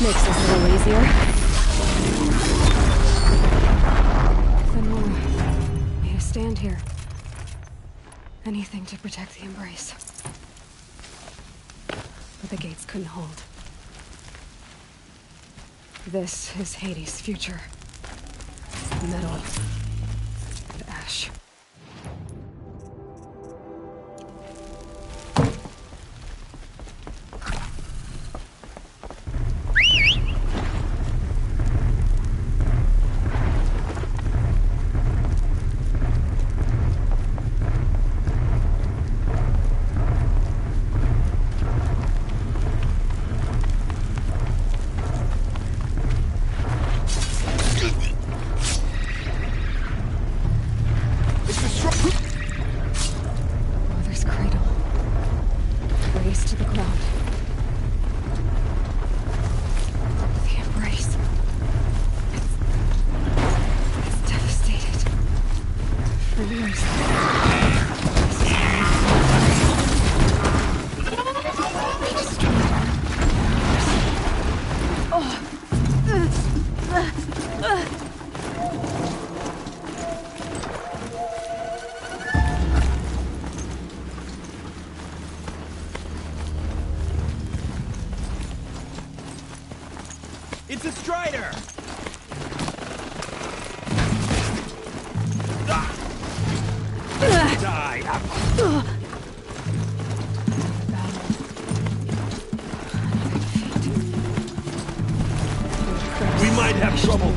Makes this a little easier. Senora made a stand here. Anything to protect the Embrace. But the gates couldn't hold. This is Hades' future. Metal. And ash. It's a Strider! Die! We might have trouble.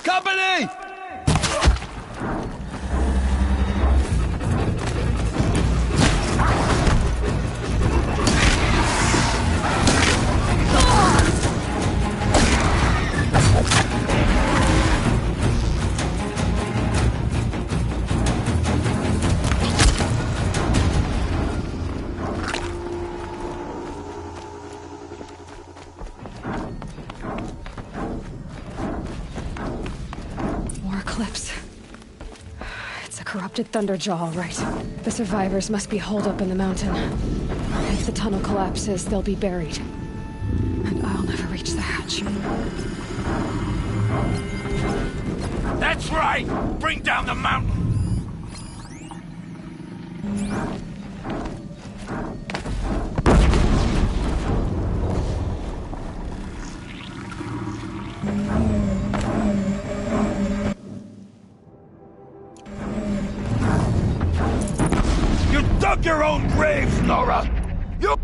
Company! Corrupted Thunderjaw, all right. The survivors must be holed up in the mountain. If the tunnel collapses, they'll be buried. And I'll never reach the hatch. That's right! Bring down the mountain! Your own grave, Nora! You...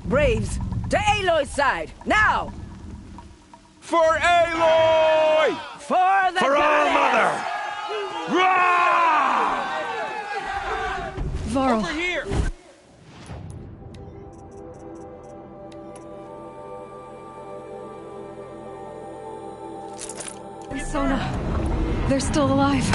Braves, to Aloy's side, now! For Aloy! For the For our mother! Rah! Varl. Over here! Sona. They're still alive.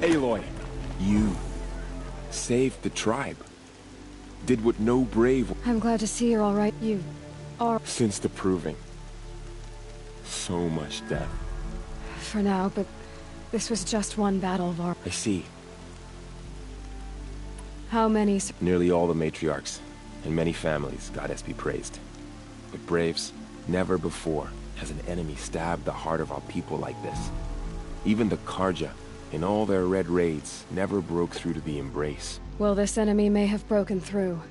Aloy, you saved the tribe. Did what no brave... I'm glad to see you're all right. You are... Since the proving. So much death. For now, but this was just one battle, Var. I see. How many... Nearly all the matriarchs, and many families, goddess be praised. But braves, never before has an enemy stabbed the heart of our people like this. Even the Karja, in all their red raids, never broke through to the embrace. Well, this enemy may have broken through,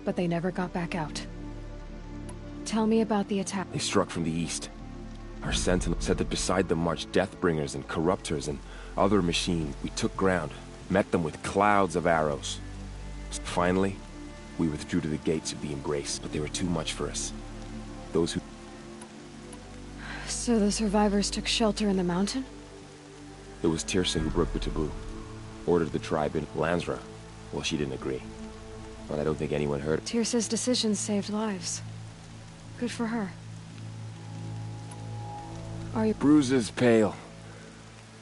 but they never got back out. Tell me about the attack. They struck from the east. Our sentinel said that beside them marched Deathbringers and Corruptors and other machines. We took ground, met them with clouds of arrows. Finally, we withdrew to the gates of the Embrace, but they were too much for us. Those who... So the survivors took shelter in the mountain? It was Tirsa who broke the taboo. Ordered the tribe in Lansra. Well, she didn't agree. But I don't think anyone heard it. Tirsa's decision saved lives. Good for her. Are you... Bruises pale.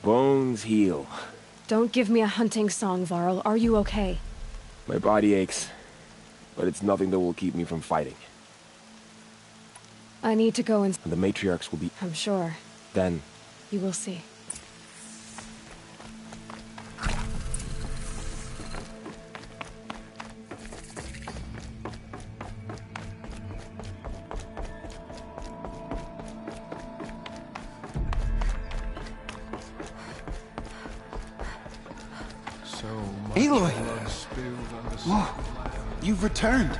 Bones heal. Don't give me a hunting song, Varl. Are you okay? My body aches. But it's nothing that will keep me from fighting. I need to go and... The matriarchs will be... I'm sure. Then... You will see. Aloy! Whoa, you've returned.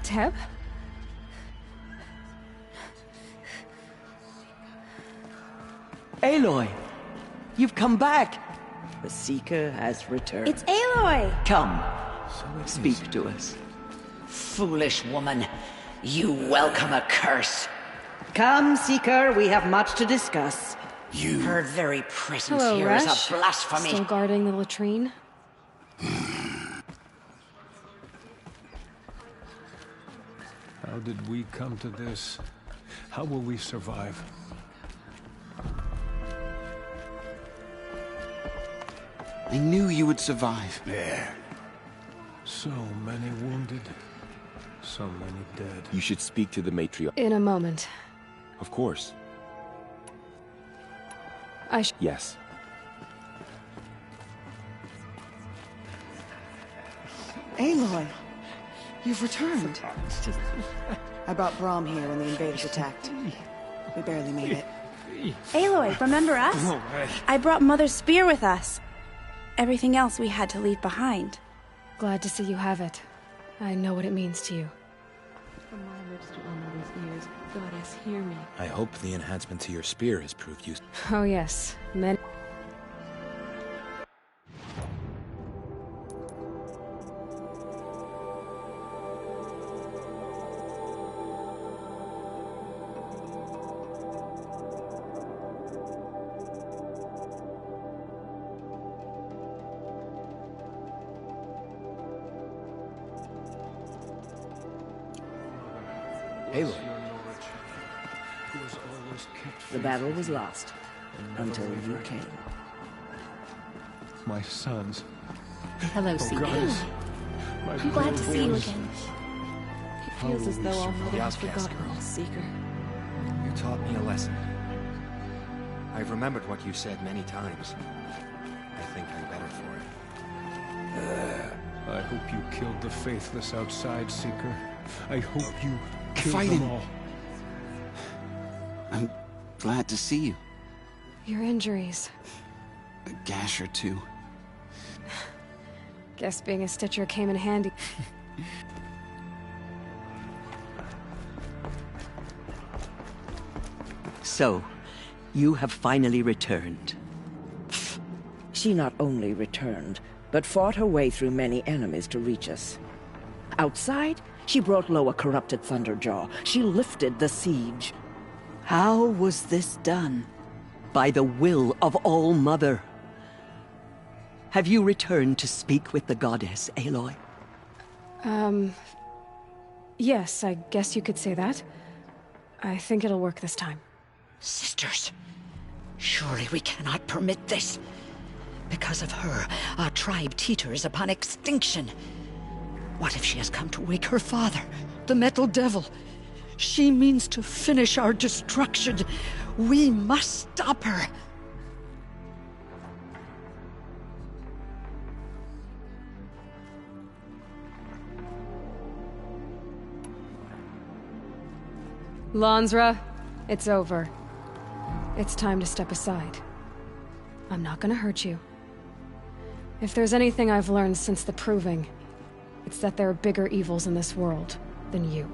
Teb? Aloy! You've come back! The Seeker has returned. It's Aloy! Come, speak to us. Foolish woman, you welcome a curse. Come, Seeker, we have much to discuss. Her very presence Hello, here is Resh. a blasphemy. Still guarding the latrine? How did we come to this? How will we survive? I knew you would survive. There. So many wounded. So many dead. You should speak to the matriarch. In a moment. Of course. Yes. Aloy, you've returned. I brought Brahm here when the invaders attacked. We barely made it. Aloy, remember us? I brought Mother's spear with us. Everything else we had to leave behind. Glad to see you have it. I know what it means to you. From my lips to our mother's ears, Goddess, hear me. I hope the enhancement to your spear has proved useful. Oh yes, many... Aloy. The battle was lost until you came. My sons. Hello, Oh, Seeker. goddess. My I'm glad to see you boys. again. It feels as though our mother has outcast forgotten girl. us, Seeker. You taught me a lesson. I've remembered what you said many times. I think I'm better for it. I hope you killed the faithless outside, Seeker. I hope you killed Fight them him. all. I'm glad to see you. Your injuries. A gash or two. Guess being a Stitcher came in handy. So, you have finally returned. She not only returned, but fought her way through many enemies to reach us. Outside, she brought low a corrupted Thunderjaw. She lifted the siege. How was this done? By the will of All-Mother. Have you returned to speak with the goddess, Aloy? Yes, I guess you could say that. I think it'll work this time. Sisters, surely we cannot permit this. Because of her, our tribe teeters upon extinction. What if she has come to wake her father, the Metal Devil? She means to finish our destruction. We must stop her. Lansra, it's over. It's time to step aside. I'm not gonna hurt you. If there's anything I've learned since the Proving, it's that there are bigger evils in this world than you.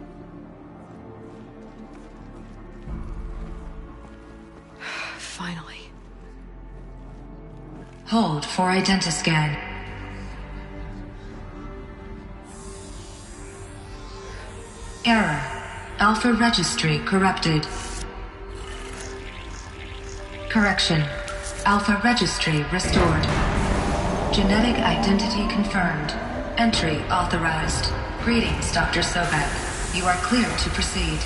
Finally. Hold for identiscan. Error. Alpha registry corrupted. Correction. Alpha registry restored. Genetic identity confirmed. Entry authorized. Greetings, Dr. Sobek. You are cleared to proceed.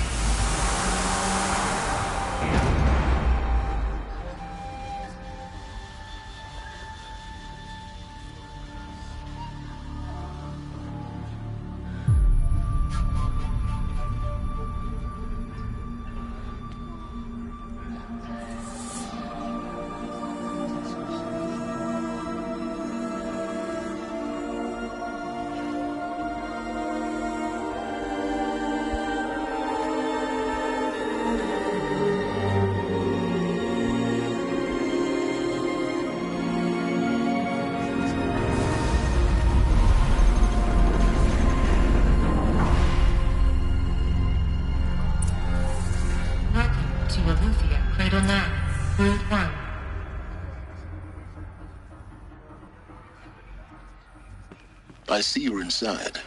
I see you're inside.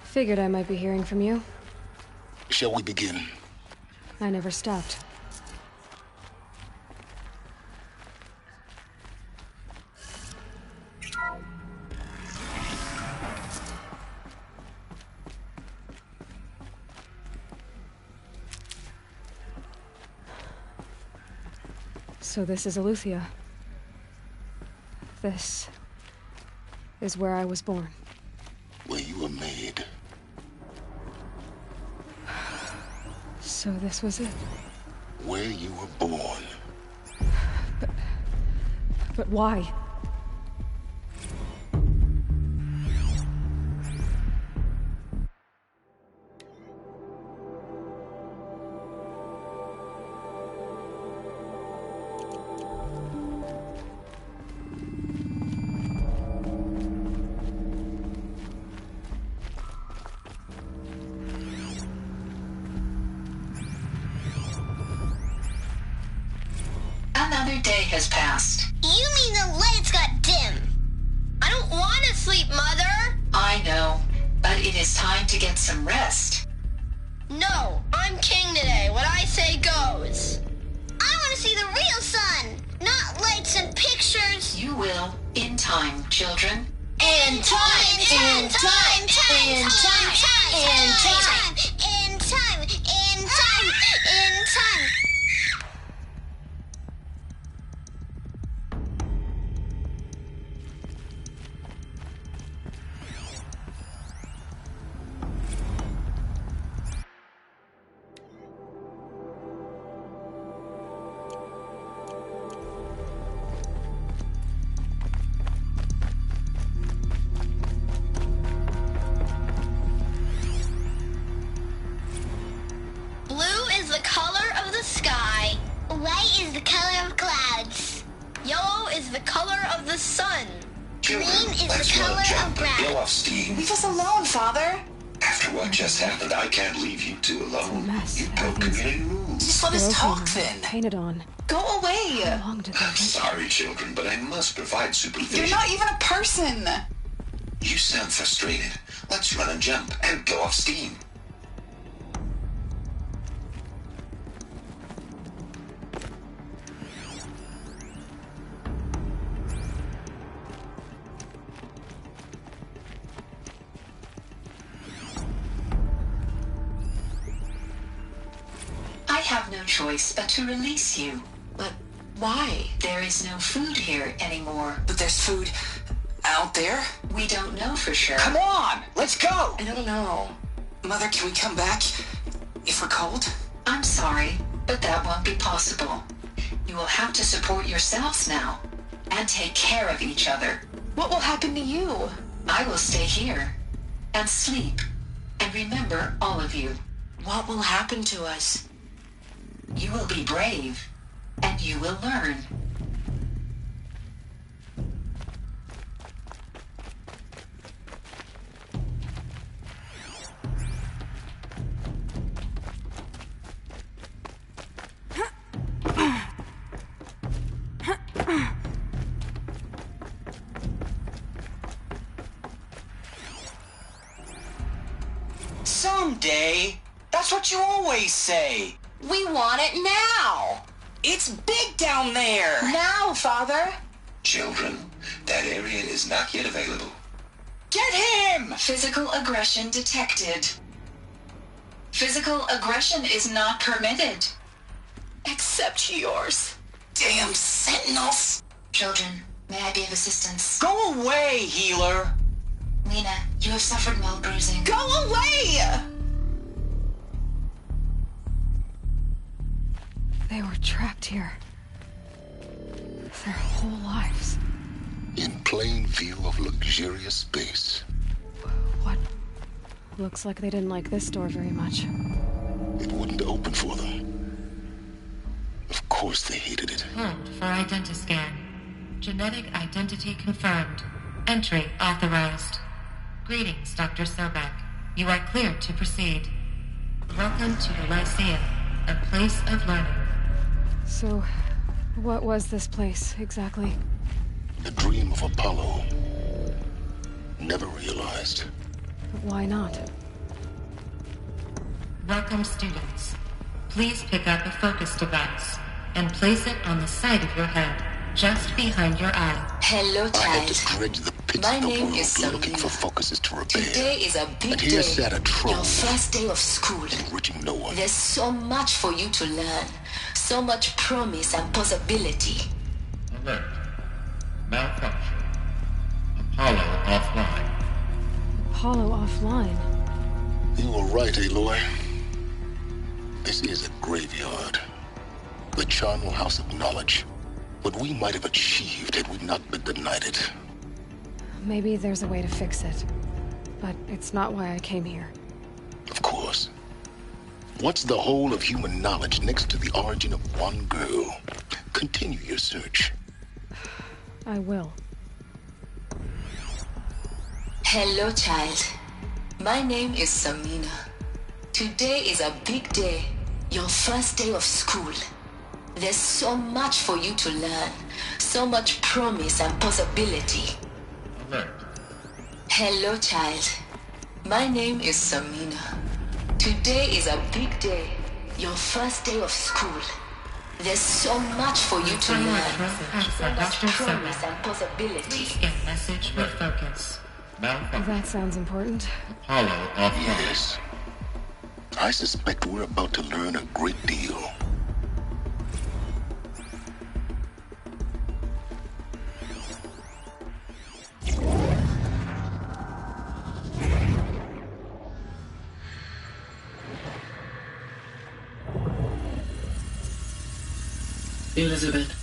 Figured I might be hearing from you. Shall we begin? I never stopped. So this is Eleuthia. This is where I was born. Where you were made. So this was it. Where you were born. But why? Another day has passed. You mean the lights got dim? I don't want to sleep, Mother! I know, but it is time to get some rest. No, I'm king today. What I say goes. I want to see the real sun, not lights and pictures. You will, in time, children. In time, in time, in time, in time, in time, in time, in time. Blue is the color of the sky. White is the color of clouds. Yellow is the color of the sun. Green is the color of Blow grass. off steam. Leave us alone, Father. After what just happened, I can't leave you two alone. You broke community rules. Just let us talk then. Painted on. Go away. How long did I'm sorry, children, but I must provide supervision. You're not even a person. You sound frustrated. Let's run and jump and blow off steam. I have no choice but to release you. But why? There is no food here anymore. But there's food out there? We don't know for sure. Come on, let's go! I don't know. Mother, can we come back if we're cold? I'm sorry, but that won't be possible. You will have to support yourselves now and take care of each other. What will happen to you? I will stay here and sleep and remember all of you. What will happen to us? You will be brave and you will learn. Someday. That's what you always say. We want it now. It's big down there. Now, Father. Children, that area is not yet available. Get him! Physical aggression detected. Physical aggression is not permitted. Except yours. Damn sentinels! Children, may I be of assistance? Go away, healer! Lena, you have suffered mild bruising. Go away! They were trapped here. Their whole lives. In plain view of luxurious space. What? Looks like they didn't like this door very much. It wouldn't open for them. Of course they hated it. Confirmed for identiscan. Genetic identity confirmed. Entry authorized. Greetings, Dr. Sobek. You are cleared to proceed. Welcome to the Lyceum, a place of learning. So, what was this place, exactly? The dream of Apollo. Never realized. Why not? Welcome, students. Please pick up a focus device and place it on the side of your head, just behind your eye. Hello, child. I had to dredge the pits My of the name world is looking for focuses to repair. Today is a big and here day. sat a troll. Your first day of school. Enriching no one. There's so much for you to learn. So much promise and possibility. Alert. Malfunction. Apollo offline. Apollo offline? You were right, Aloy. This is a graveyard. The charnel house of knowledge. What we might have achieved had we not been denied it. Maybe there's a way to fix it. But it's not why I came here. Of course. What's the whole of human knowledge next to the origin of one girl? Continue your search. I will. Hello, child. My name is Samina. Today is a big day. Your first day of school. There's so much for you to learn. So much promise and possibility. Alert. Hello, child. My name is Samina. Today is a big day. Your first day of school. There's so much for you to learn. So much promise and possibility. Please get message with focus. That sounds important. Apollo offline. Yes. I suspect we're about to learn a great deal. Elizabeth,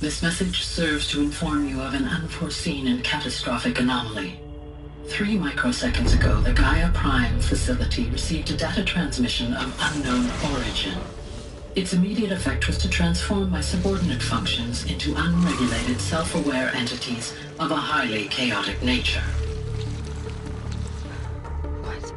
this message serves to inform you of an unforeseen and catastrophic anomaly. 3 microseconds ago, the Gaia Prime facility received a data transmission of unknown origin. Its immediate effect was to transform my subordinate functions into unregulated, self-aware entities of a highly chaotic nature. What?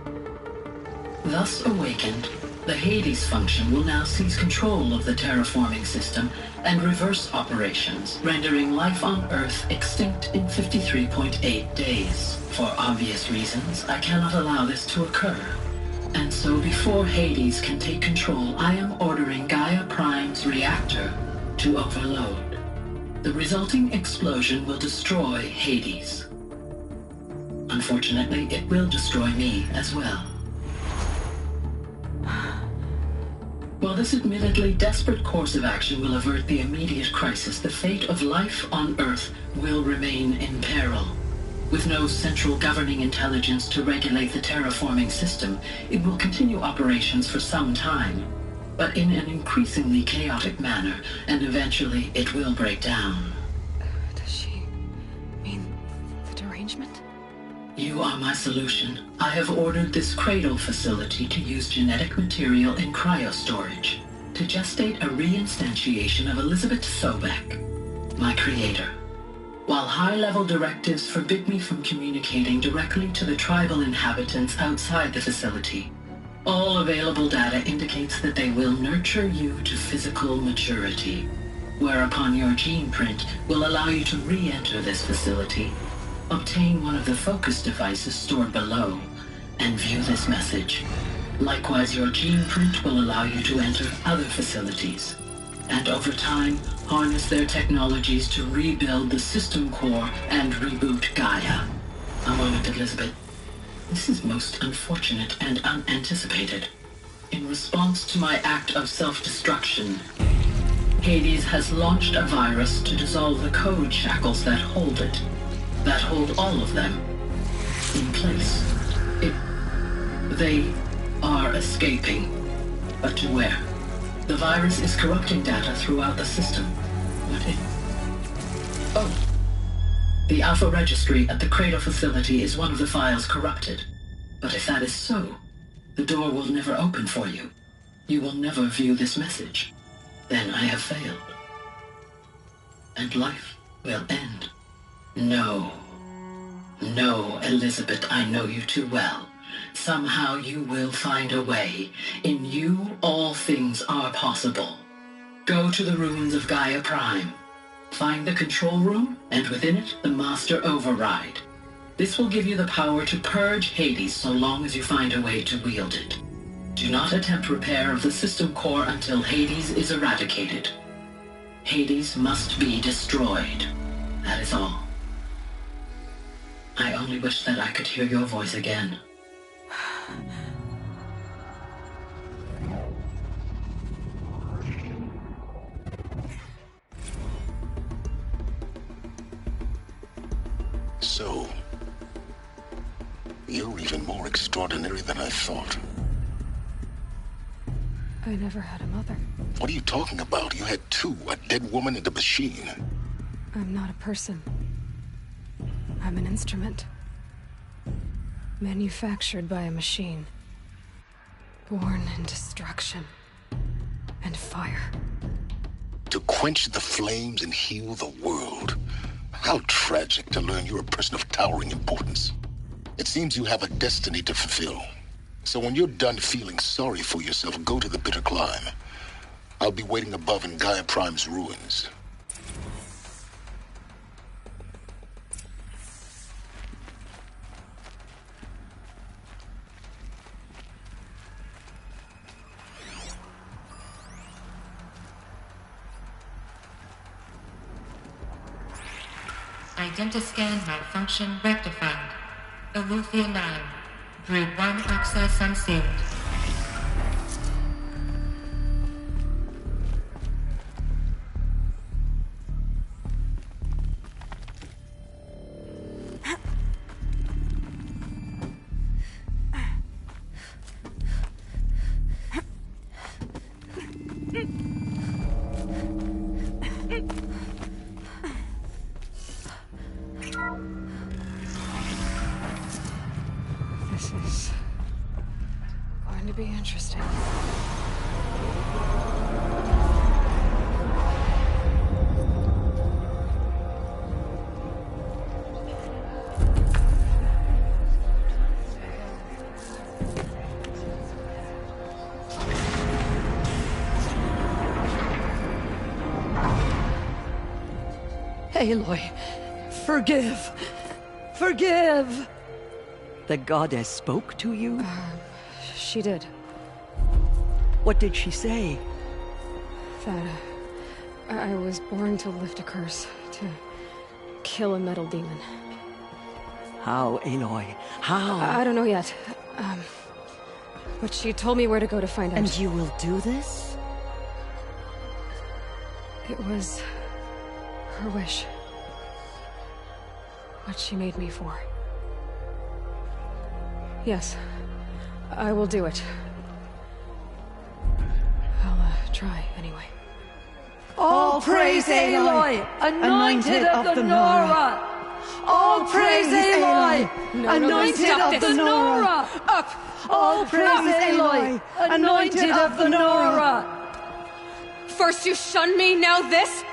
Thus awakened, the Hades function will now seize control of the terraforming system and reverse operations, rendering life on Earth extinct in 53.8 days. For obvious reasons, I cannot allow this to occur. And so before Hades can take control, I am ordering Gaia Prime's reactor to overload. The resulting explosion will destroy Hades. Unfortunately, it will destroy me as well. While this admittedly desperate course of action will avert the immediate crisis, the fate of life on Earth will remain in peril. With no central governing intelligence to regulate the terraforming system, it will continue operations for some time, but in an increasingly chaotic manner, and eventually it will break down. Does she mean the derangement? You are my solution. I have ordered this cradle facility to use genetic material in cryostorage to gestate a reinstantiation of Elizabeth Sobek, my creator. While high-level directives forbid me from communicating directly to the tribal inhabitants outside the facility, all available data indicates that they will nurture you to physical maturity, whereupon your gene print will allow you to re-enter this facility, obtain one of the focus devices stored below, and view this message. Likewise, your gene print will allow you to enter other facilities, and over time, harness their technologies to rebuild the system core and reboot Gaia. A moment, Elizabeth. This is most unfortunate and unanticipated. In response to my act of self-destruction, Hades has launched a virus to dissolve the code shackles that hold it, that hold all of them, in place. They are escaping, but to where? The virus is corrupting data throughout the system. The Alpha Registry at the Cradle facility is one of the files corrupted. But if that is so, the door will never open for you. You will never view this message. Then I have failed. And life will end. No. No, Elizabeth, I know you too well. Somehow you will find a way. In you, all things are possible. Go to the ruins of Gaia Prime. Find the control room, and within it, the Master Override. This will give you the power to purge Hades so long as you find a way to wield it. Do not attempt repair of the system core until Hades is eradicated. Hades must be destroyed. That is all. I only wish that I could hear your voice again. So, you're even more extraordinary than I thought. I never had a mother. What are you talking about? You had two, a dead woman and a machine. I'm not a person. I'm an instrument. Manufactured by a machine. Born in destruction and fire. To quench the flames and heal the world. How tragic to learn you're a person of towering importance. It seems you have a destiny to fulfill. So when you're done feeling sorry for yourself, go to the bitter climb. I'll be waiting above in Gaia Prime's ruins. Identiscan malfunction rectified. Aletheia 9. Brood 1 access unsealed. This is going to be interesting. Aloy, forgive! Forgive! The goddess spoke to you? She did. What did she say? That I was born to lift a curse, to kill a metal demon. How, Aloy? How? I don't know yet. But she told me where to go to find out. And you will do this? It was her wish. What she made me for. Yes, I will do it. I'll try anyway. All praise Aloy, anointed of the Nora! All praise Aloy, anointed of the Nora! Up! All praise Aloy, anointed of the Nora! First you shun me, now this?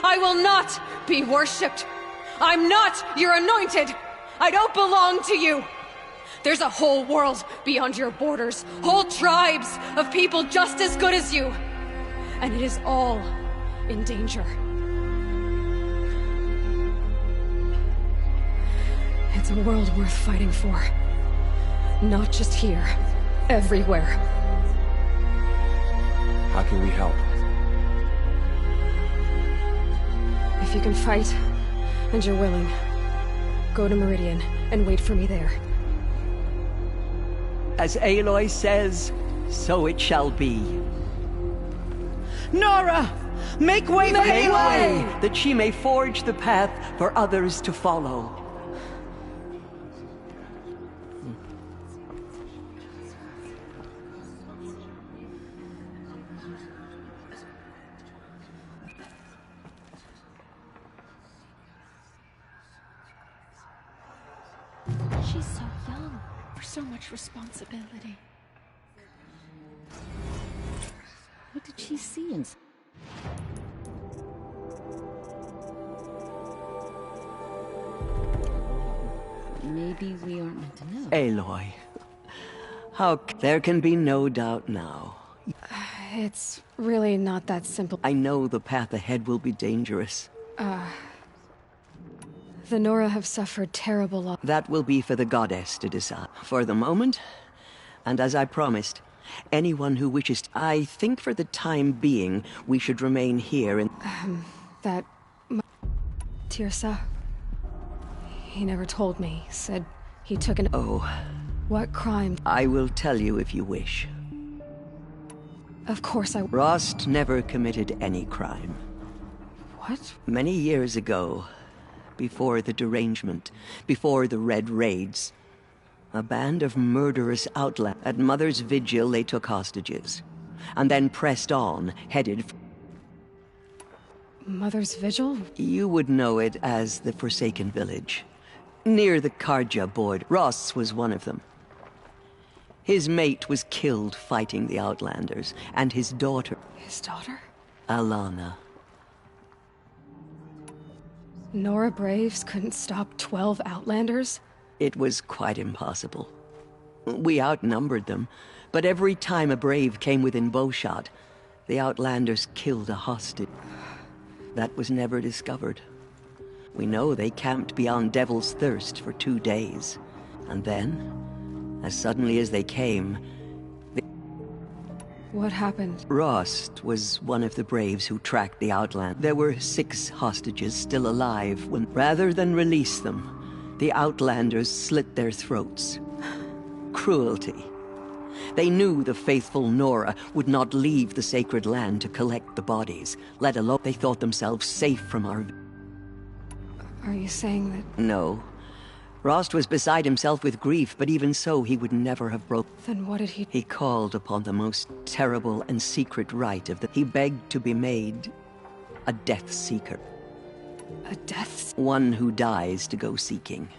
I will not be worshipped. I'm not your anointed. I don't belong to you. There's a whole world beyond your borders, whole tribes of people just as good as you. And it is all in danger. It's a world worth fighting for. Not just here. Everywhere. How can we help? If you can fight, and you're willing, go to Meridian and wait for me there. As Aloy says, so it shall be. Nora! Make way for Make Aloy! way, that she may forge the path for others to follow. She's so young, for so much responsibility. What did she see in... Maybe we aren't meant to know. Aloy. There can be no doubt now. It's really not that simple. I know the path ahead will be dangerous. The Nora have suffered terrible loss. That will be for the goddess to decide. For the moment, and as I promised, anyone who wishes to... I think for the time being, we should remain here and... That... Tirsa... He never told me. Said he took an... Oh. What crime? I will tell you if you wish. Of course I... Rost never committed any crime. What? Many years ago, before the derangement, before the Red Raids, a band of murderous outlaws. At Mother's Vigil, they took hostages, and then pressed on, headed... Mother's Vigil? You would know it as the Forsaken Village. Near the Karja border. Ross was one of them. His mate was killed fighting the Outlanders, and his daughter... His daughter? Alana. Nora Braves couldn't stop 12 Outlanders? It was quite impossible. We outnumbered them, but every time a Brave came within bowshot, the Outlanders killed a hostage. That was never discovered. We know they camped beyond Devil's Thirst for 2 days. And then, as suddenly as they came... What happened? Rost was one of the Braves who tracked the Outland. There were 6 hostages still alive when, rather than release them, the Outlanders slit their throats. Cruelty. They knew the faithful Nora would not leave the sacred land to collect the bodies, let alone they thought themselves safe from our... Are you saying that... No. Rost was beside himself with grief, but even so, he would never have broken... Then what did he... He called upon the most terrible and secret rite of the... He begged to be made a death seeker. A death... One who dies to go seeking.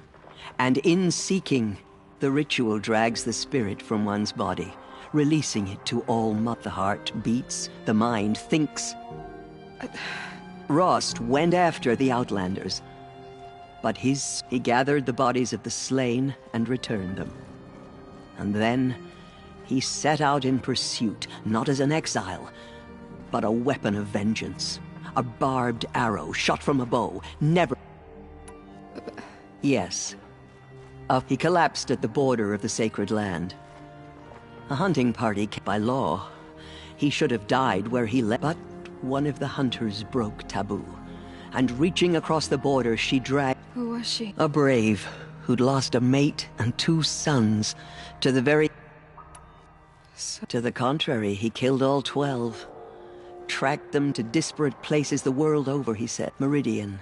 And in seeking, the ritual drags the spirit from one's body, releasing it to all the heart beats, the mind thinks. Rost went after the Outlanders, but he gathered the bodies of the slain and returned them. And then he set out in pursuit, not as an exile, but a weapon of vengeance. A barbed arrow shot from a bow, never... Yes. He collapsed at the border of the sacred land. A hunting party by law. He should have died where he lay, but one of the hunters broke taboo. And reaching across the border, she dragged... Who was she? A brave who'd lost a mate and 2 sons to the very... To the contrary, he killed all 12. Tracked them to disparate places the world over, he said. Meridian,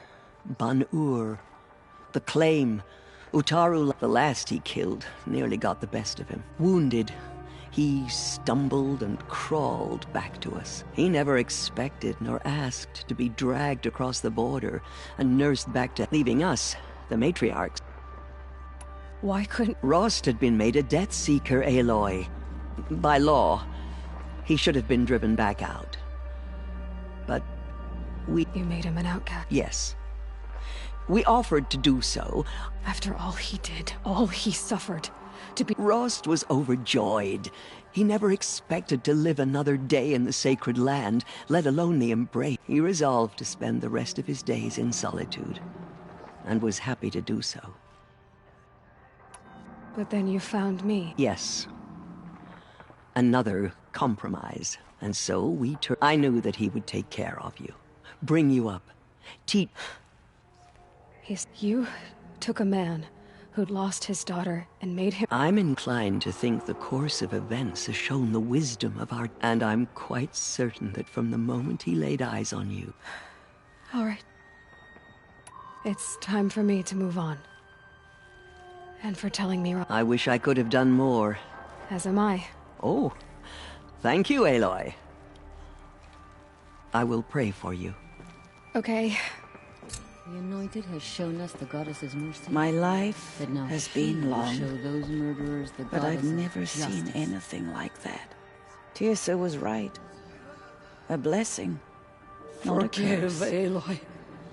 Ban-Ur, the Claim, Utaru. The last he killed nearly got the best of him. Wounded, he stumbled and crawled back to us. He never expected nor asked to be dragged across the border and nursed back to leaving us, the matriarchs. Why couldn't... Rost had been made a death seeker, Aloy. By law, he should have been driven back out. But we... You made him an outcast? Yes. We offered to do so. After all he did, all he suffered, to be... Rost was overjoyed. He never expected to live another day in the sacred land, let alone the embrace. He resolved to spend the rest of his days in solitude, and was happy to do so. But then you found me. Yes. Another compromise. And so we I knew that he would take care of you. Bring you up. You took a man who'd lost his daughter and made him... I'm inclined to think the course of events has shown the wisdom of our... And I'm quite certain that from the moment he laid eyes on you... All right. It's time for me to move on. And for telling me wrong. I wish I could have done more. As am I. Oh, thank you, Aloy. I will pray for you. Okay. The Anointed has shown us the Goddess's mercy. My life has been long, show those murderers the but I've Goddess's never seen justice. anything like that. Tirsa was right. A blessing, not a Forgive, curse. Aloy. We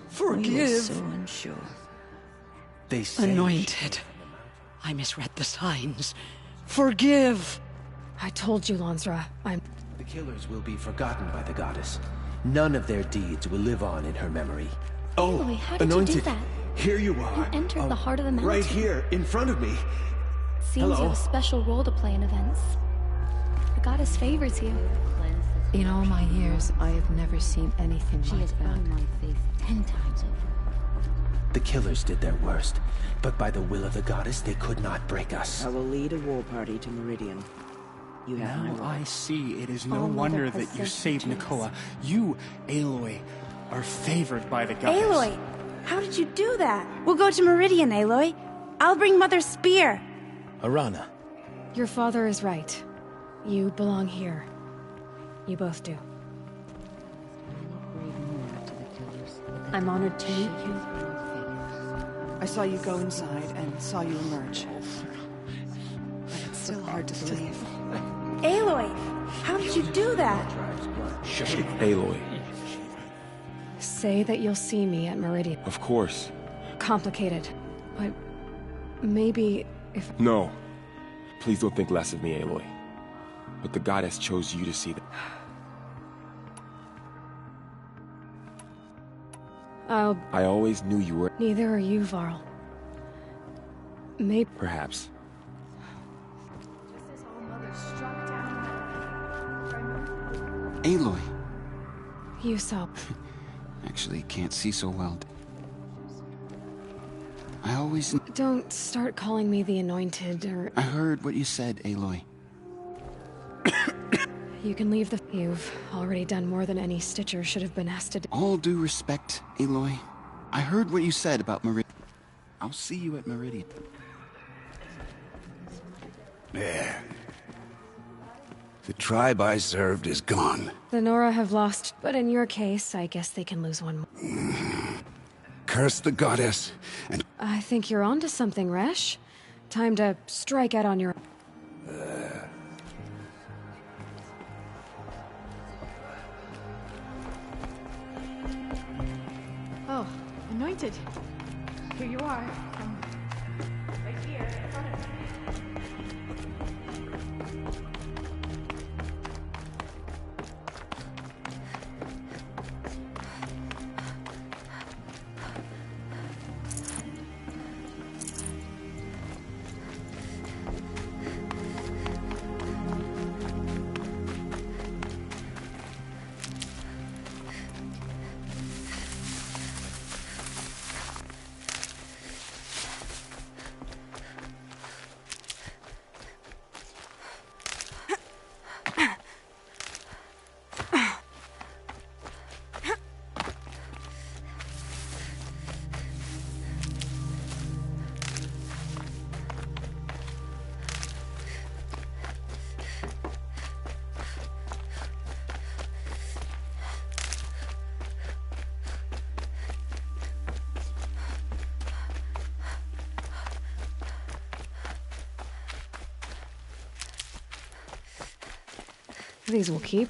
Forgive. were so unsure. They say... Anointed. I misread the signs. Forgive! I told you, Lansra. The killers will be forgotten by the goddess. None of their deeds will live on in her memory. Aloy, how did you do that? Here you are. You entered the heart of the mountain. Right here, in front of me. Seems you have a special role to play in events. The goddess favors you. In all my years, I have never seen anything She like has that. earned my faith 10 times over. The killers did their worst, but by the will of the goddess, they could not break us. I will lead a war party to Meridian. You have my Now word. I see it is no All wonder Mother has that you sent saved you to us. Nakoa. You, Aloy, are favored by the goddess. Aloy, how did you do that? We'll go to Meridian, Aloy. I'll bring Mother's spear. Arana. Your father is right. You belong here. You both do. I'm honored to meet you. I saw you go inside and saw you emerge. But it's still hard to believe. Aloy, how did you do that? Shush it, Aloy. Say that you'll see me at Meridian. Of course. Complicated. But maybe if... No. Please don't think less of me, Aloy. But the goddess chose you to see them. I always knew you were... Neither are you, Varl. Maybe... Perhaps. Aloy. You saw... Actually, can't see so well. I always... Don't start calling me the Anointed, or... I heard what you said, Aloy. You can leave the... You've already done more than any Stitcher should have been asked to do. All due respect, Aloy. I heard what you said about Meridian. I'll see you at Meridian. There. The tribe I served is gone. The Nora have lost, but in your case, I guess they can lose one more. Curse the goddess, and... I think you're onto something, Resh. Time to strike out on your... Oh, Anointed. Here you are. Right here, in front of me. These will keep.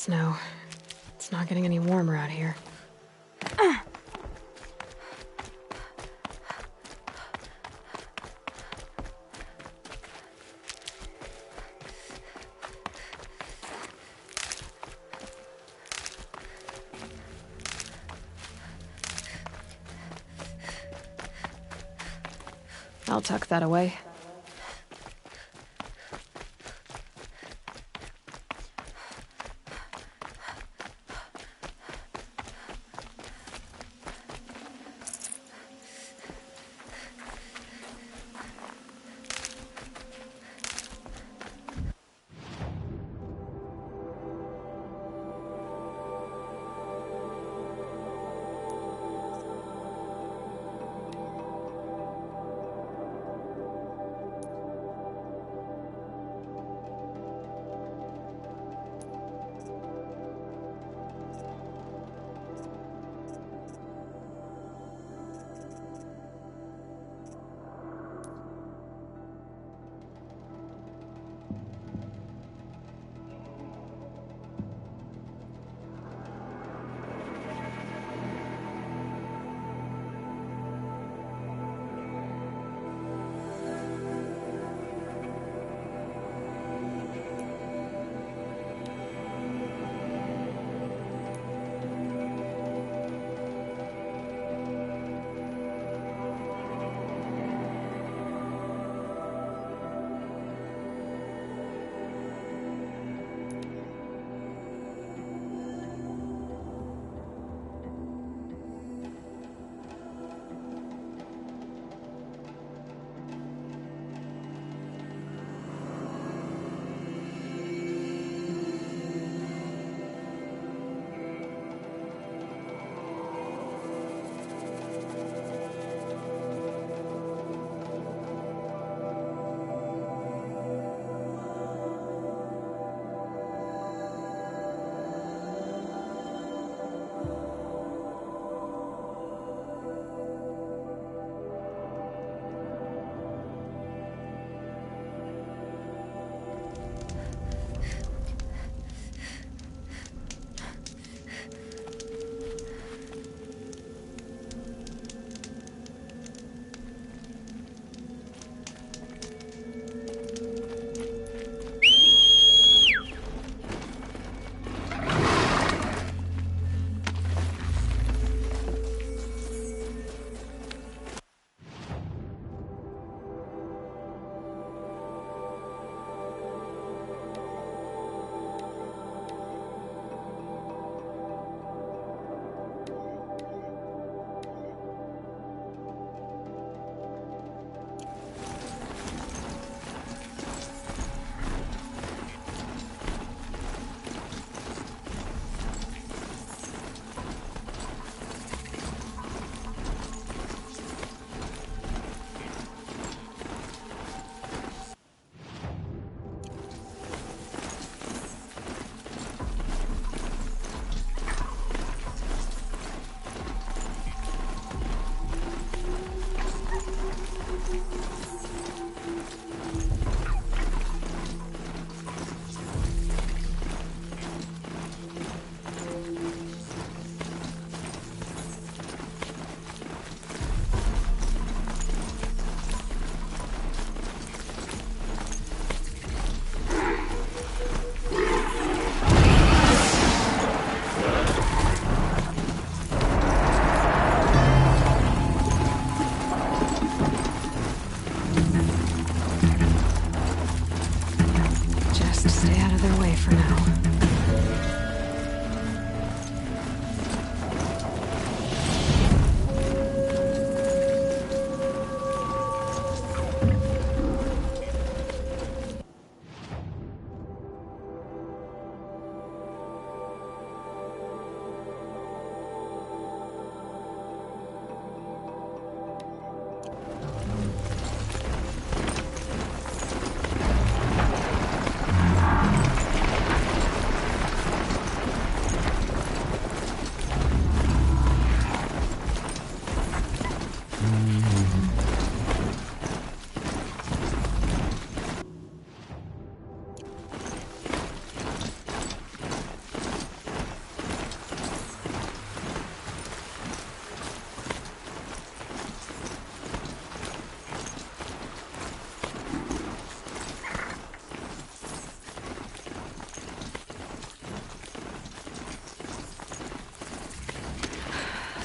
Snow. It's not getting any warmer out here. I'll tuck that away.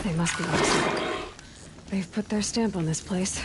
They must be awesome. They've put their stamp on this place.